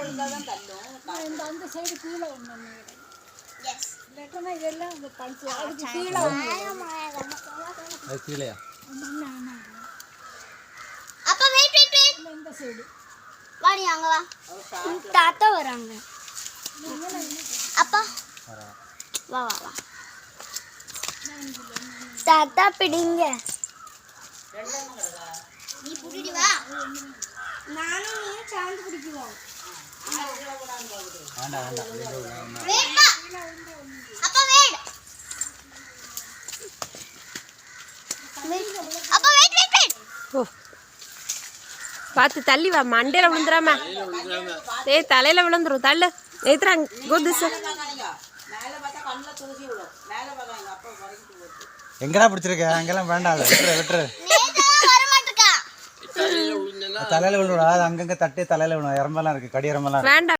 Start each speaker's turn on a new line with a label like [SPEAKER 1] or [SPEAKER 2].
[SPEAKER 1] விழுந்தாதான் தள்ளும்.
[SPEAKER 2] இந்த அந்த சைடு கீழே ஒன்று.
[SPEAKER 3] எஸ்
[SPEAKER 2] இல்லைன்னா இதெல்லாம் அந்த பழுத்து அதுக்கு கீழே
[SPEAKER 4] அது கீழேயா?
[SPEAKER 3] அப்பா வெயிட் வெயிட் வெயிட்
[SPEAKER 2] இந்த சைடு
[SPEAKER 3] வாடி அங்க வா. தாத்தா வராங்க. அப்பா வா வா வா. தாத்தா பிடிங்க. நீ புடிடி வா. நானும் நீ சேர்ந்து பிடிக்குவோம்.
[SPEAKER 4] வேண்டாம் வேண்டாம்.
[SPEAKER 3] வெயிட் பா. அப்பா வெயிட். அப்பா வெயிட் வெயிட் வெயிட்.
[SPEAKER 5] ஓ பார்த்து தள்ளி வா, மண்டையில விழுந்துடாம. ஏய் தலையில விழுந்துரும், தள்ளு. நேத்ராங்க குதிசு.
[SPEAKER 1] மேலே பார்த்தா கண்ணில் தூசி விடும். மேலே பார்த்தா எங்கள் அப்பா வரைக்கும் போச்சு.
[SPEAKER 4] எங்கடா பிடிச்சிருக்க? அங்கெல்லாம் வேண்டாம். விட்டுரு விட்டுரு.
[SPEAKER 3] வர மாட்டேக்கா.
[SPEAKER 4] தலையில விழுந்துடா. அது அங்கங்க தட்டி தலையில விழும். எறும்பெல்லாம் இருக்கு, கடி எறும்பெல்லாம் இருக்கு.
[SPEAKER 5] வேண்டாம்.